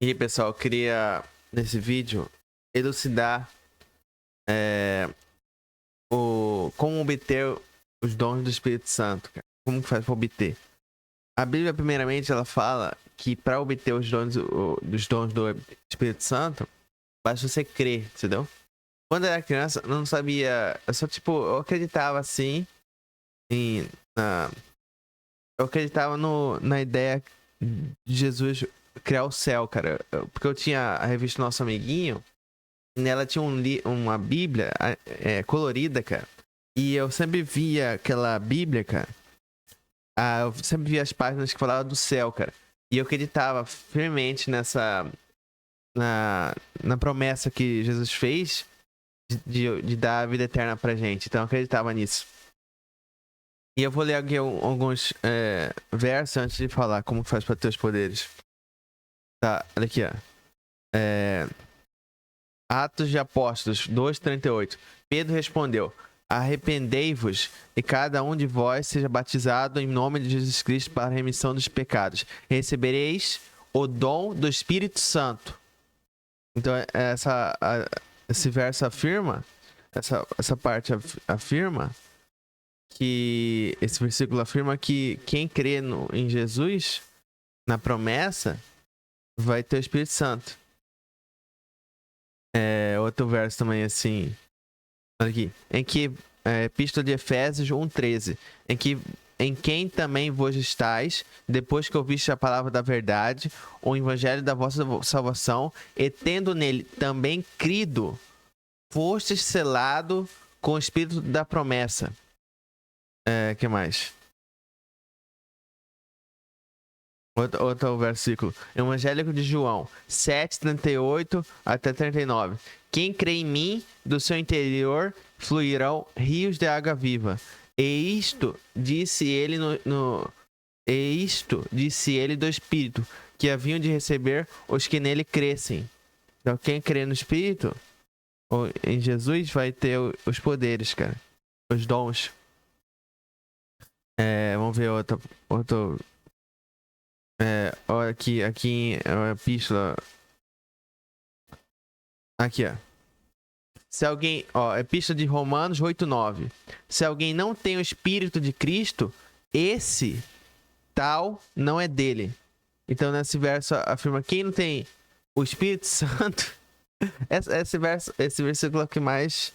E aí, pessoal, eu queria, nesse vídeo, elucidar como obter os dons do Espírito Santo, cara. Como que faz pra obter? A Bíblia, primeiramente, ela fala que para obter os dons, dos dons do Espírito Santo, basta você crer, entendeu? Quando eu era criança, eu não sabia. Eu só, tipo, eu acreditava assim, em, na, eu acreditava na ideia de Jesus criar o céu, cara. Porque eu tinha a revista Nosso Amiguinho. Nela tinha uma Bíblia colorida, cara. E eu sempre via aquela Bíblia, cara. Eu sempre via as páginas que falavam do céu, cara. E eu acreditava firmemente na promessa que Jesus fez de dar a vida eterna pra gente. Então eu acreditava nisso. E eu vou ler aqui alguns versos antes de falar como faz pra ter os poderes. Tá, olha aqui, ó. Atos de Apóstolos 2:38. Pedro respondeu: Arrependei-vos e cada um de vós seja batizado em nome de Jesus Cristo para a remissão dos pecados. Recebereis o dom do Espírito Santo. Então, esse verso afirma, essa parte afirma que, esse versículo afirma que quem crê em Jesus, na promessa, vai ter o Espírito Santo. Outro verso também assim. Olha aqui. Em que, Epístola de Efésios 1:13. Em quem também vos estáis, depois que ouviste a palavra da verdade, o evangelho da vossa salvação, e tendo nele também crido, fostes selado com o espírito da promessa. Que mais? Outro versículo. Evangelho de João 7:38 até 39. Quem crê em mim, do seu interior fluirão rios de água viva. E isto disse ele disse ele do Espírito, que haviam de receber os que nele crescem. Então quem crê no Espírito, ou em Jesus, vai ter os poderes, cara. Os dons. Vamos ver outro. Olha aqui a epístola. Aqui, ó. Se alguém, Epístola de Romanos 8:9. Se alguém não tem o Espírito de Cristo, esse tal não é dele. Então, nesse verso afirma: quem não tem o Espírito Santo. Esse versículo aqui mais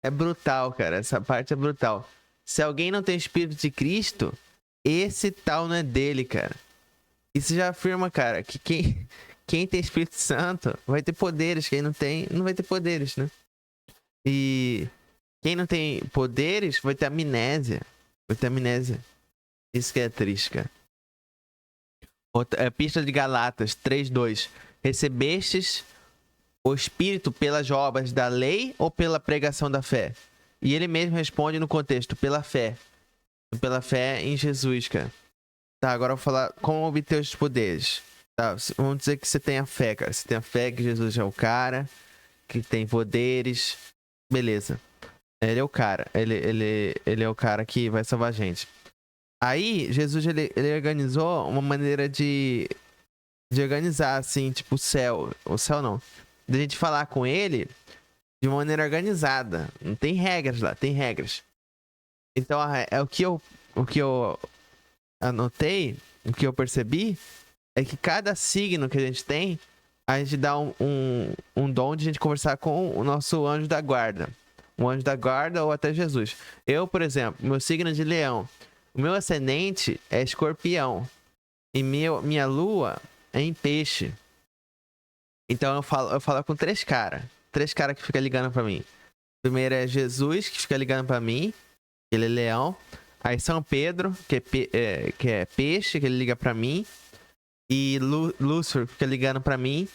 é brutal, cara. Essa parte é brutal. Se alguém não tem o Espírito de Cristo, esse tal não é dele, cara. Isso já afirma, cara, que quem tem Espírito Santo vai ter poderes. Quem não tem, não vai ter poderes, né? E quem não tem poderes vai ter amnésia. Vai ter amnésia. Isso que é triste, cara. Epístola de Galatas 3:2. Recebestes o Espírito pelas obras da lei ou pela pregação da fé? E ele mesmo responde no contexto: pela fé. Pela fé em Jesus, cara. Tá, agora eu vou falar como obter os poderes. Tá, vamos dizer que você tem a fé, cara. Você tem a fé que Jesus é o cara, que tem poderes. Beleza. Ele é o cara. Ele é o cara que vai salvar a gente. Aí, Jesus, ele organizou uma maneira de organizar, assim, tipo, o céu. O céu não. De a gente falar com ele de uma maneira organizada. Não tem regras lá, tem regras. Então, o que eu anotei, o que eu percebi, é que cada signo que a gente tem, a gente dá um dom de a gente conversar com o nosso anjo da guarda. Um anjo da guarda ou até Jesus. Eu, por exemplo, meu signo é de leão. O meu ascendente é escorpião. E minha lua é em peixe. Então eu falo com três caras. Três caras que ficam ligando pra mim. Primeiro é Jesus, que fica ligando pra mim. Ele é leão. Aí São Pedro, que é peixe, que ele liga pra mim. E Lúcifer fica ligando pra mim.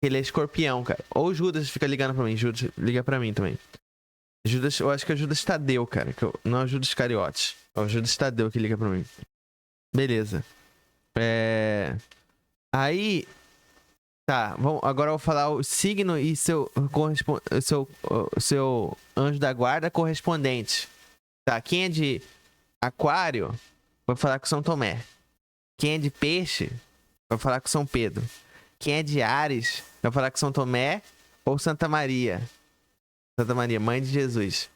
Ele é escorpião, cara. Ou Judas fica ligando pra mim. Judas liga pra mim também. Judas, eu acho que é Judas Tadeu, cara. Não é Judas Cariotes. É o Judas Tadeu que liga pra mim. Beleza. Aí. Tá, agora eu vou falar o signo e seu anjo da guarda correspondente. Tá, quem é de Aquário, vai falar com São Tomé. Quem é de Peixe, vai falar com São Pedro. Quem é de Ares vai falar com São Tomé ou Santa Maria. Santa Maria, mãe de Jesus.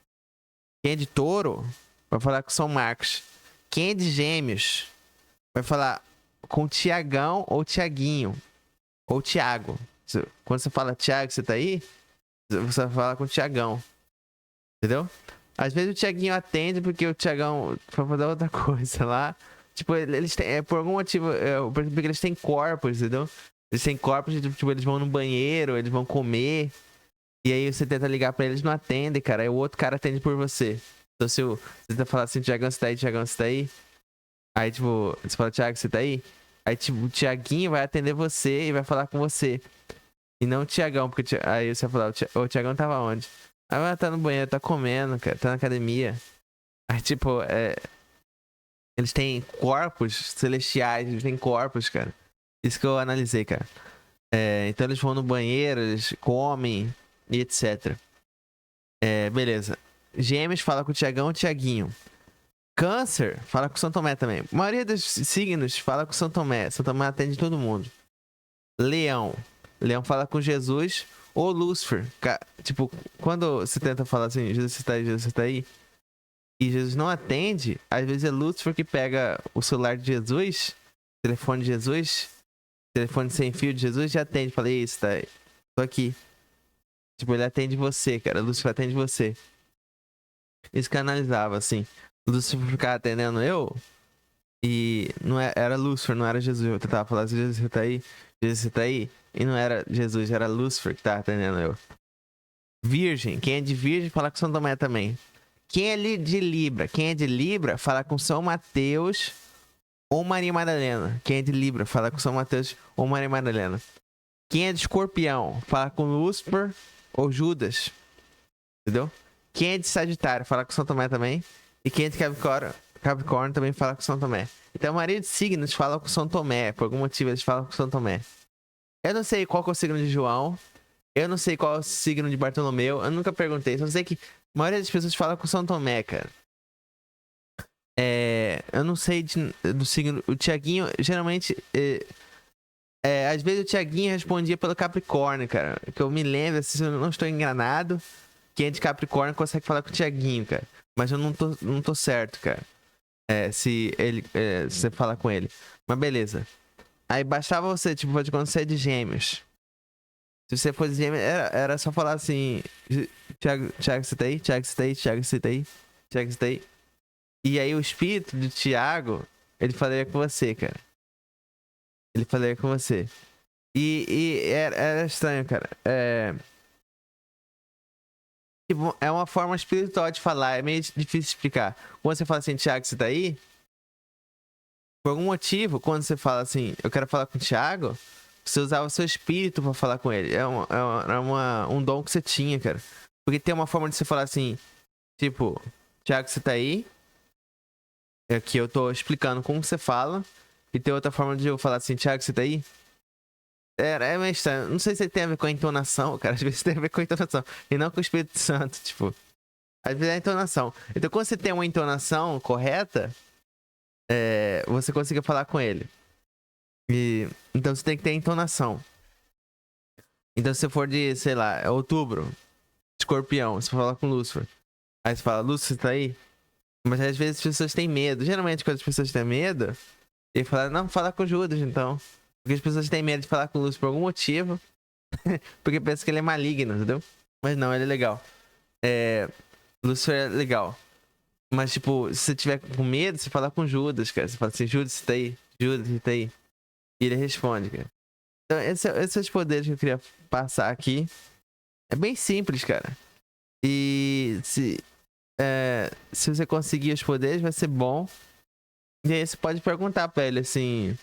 Quem é de Touro vai falar com São Marcos. Quem é de Gêmeos vai falar com Tiagão ou Tiaguinho. Ou Tiago. Quando você fala Tiago, você tá aí? Você vai falar com o Tiagão. Entendeu? Às vezes o Tiaguinho atende porque o Tiagão foi fazer outra coisa lá. Tipo, eles têm, por algum motivo, eu percebi que eles têm corpos, entendeu? Eles têm corpos, tipo, eles vão no banheiro, eles vão comer. E aí você tenta ligar pra eles, não atendem, cara. Aí o outro cara atende por você. Então se você tenta falar assim, Tiagão, você tá aí? Tiagão, você tá aí? Aí, tipo, você fala, Tiago, você tá aí? Aí, tipo, o Tiaguinho vai atender você e vai falar com você. E não o Tiagão, porque aí você vai falar, o Tiagão tava onde? Aí vai tá no banheiro, tá comendo, cara, tá na academia. Aí, tipo, eles têm corpos celestiais, eles têm corpos, cara. Isso que eu analisei, cara. Então eles vão no banheiro, eles comem e etc. Beleza. Gêmeos fala com o Tiagão e o Tiaguinho. Câncer fala com o São Tomé também. A maioria dos signos fala com o São Tomé. São Tomé atende todo mundo. Leão. Leão fala com Jesus ou Lúcifer. Tipo, quando você tenta falar assim, Jesus você tá aí, Jesus você tá aí, e Jesus não atende, às vezes é Lúcifer que pega o celular de Jesus, telefone de Jesus, telefone sem fio de Jesus, e atende. Falei, isso, tá aí. Tô aqui. Tipo, ele atende você, cara. Lúcifer atende você. Isso que eu analisava, assim. Lúcifer ficava atendendo eu, e não era Lúcifer, não era Jesus. Eu tentava falar, Jesus você tá aí? Jesus você tá aí? E não era Jesus, era Lúcifer que tava atendendo eu. Virgem. Quem é de Virgem fala com São Tomé também. Quem é de Libra? Quem é de Libra fala com São Mateus ou Maria Madalena. Quem é de Libra fala com São Mateus ou Maria Madalena. Quem é de Escorpião fala com Lúcifer ou Judas. Entendeu? Quem é de Sagitário fala com São Tomé também. E quem é de Capricórnio também fala com São Tomé. Então a maioria de signos fala com São Tomé. Por algum motivo eles falam com São Tomé. Eu não sei qual que é o signo de João. Eu não sei qual é o signo de Bartolomeu. Eu nunca perguntei. Só sei que a maioria das pessoas fala com São Tomé, cara. Eu não sei do signo. O Tiaguinho, geralmente. Às vezes o Tiaguinho respondia pelo Capricórnio, cara. Que eu me lembro, se eu não estou enganado, quem é de Capricórnio consegue falar com o Tiaguinho, cara. Mas eu não tô certo, cara. Se você falar com ele. Mas beleza. Aí baixava você, tipo, quando você é de Gêmeos. Se você fosse de Gêmeos, era só falar assim: Tiago, você tá aí? Tiago, você tá aí? Tiago, você tá aí? Tiago, você tá aí? E aí o espírito de Tiago, ele falaria com você, cara. Ele falaria com você. E era estranho, cara. Tipo, é uma forma espiritual de falar, é meio difícil de explicar. Quando você fala assim, Tiago, você tá aí? Por algum motivo, quando você fala assim, eu quero falar com o Thiago, você usava o seu espírito pra falar com ele. Um dom que você tinha, cara. Porque tem uma forma de você falar assim, tipo, Thiago, você tá aí? Aqui eu tô explicando como você fala. E tem outra forma de eu falar assim, Thiago, você tá aí? É meio estranho. Não sei se tem a ver com a entonação, cara. Às vezes tem a ver com a entonação. E não com o Espírito Santo, tipo. Às vezes é a entonação. Então quando você tem uma entonação correta, você consiga falar com ele. Então você tem que ter entonação. Então se você for de, sei lá, outubro, Escorpião, você fala com Lúcifer. Aí você fala, Lúcifer, você tá aí? Mas às vezes as pessoas têm medo. Geralmente quando as pessoas têm medo, ele fala, não, fala com Judas então. Porque as pessoas têm medo de falar com Lúcifer por algum motivo. Porque pensam que ele é maligno, entendeu? Mas não, ele é legal. Lúcifer é legal. Mas, tipo, se você tiver com medo, você fala com Judas, cara. Você fala assim, Judas, você tá aí? Judas, você tá aí? E ele responde, cara. Então, esses são os poderes que eu queria passar aqui. É bem simples, cara. E se você conseguir os poderes, vai ser bom. E aí você pode perguntar pra ele, assim...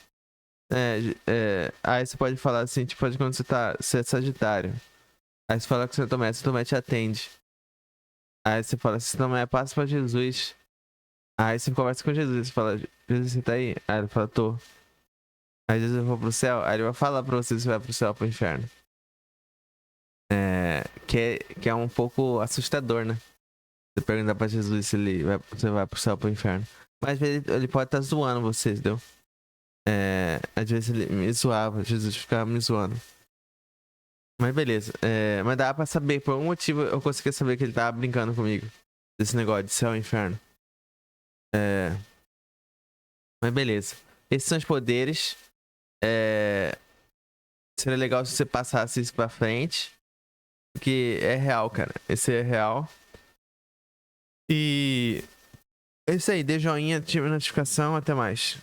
aí você pode falar assim, tipo, quando você é Sagitário. Aí você fala com o São Tomé te atende. Aí você fala, São Tomé, passa pra Jesus. Aí você conversa com Jesus, você fala, Jesus, você tá aí? Aí ele fala, tô. Aí Jesus vai pro céu, aí ele vai falar pra você se você vai pro céu ou pro inferno. Que é um pouco assustador, né? Você perguntar pra Jesus se você vai pro céu ou pro inferno. Mas ele pode estar zoando você, entendeu? Às vezes ele me zoava, às vezes ficava me zoando. Mas beleza. Mas dá pra saber, por algum motivo eu consegui saber que ele tava brincando comigo. Desse negócio de céu e inferno. Mas beleza. Esses são os poderes. Seria legal se você passasse isso pra frente. Porque é real, cara. Esse é real. E é isso aí. Dê joinha, ative a notificação. Até mais.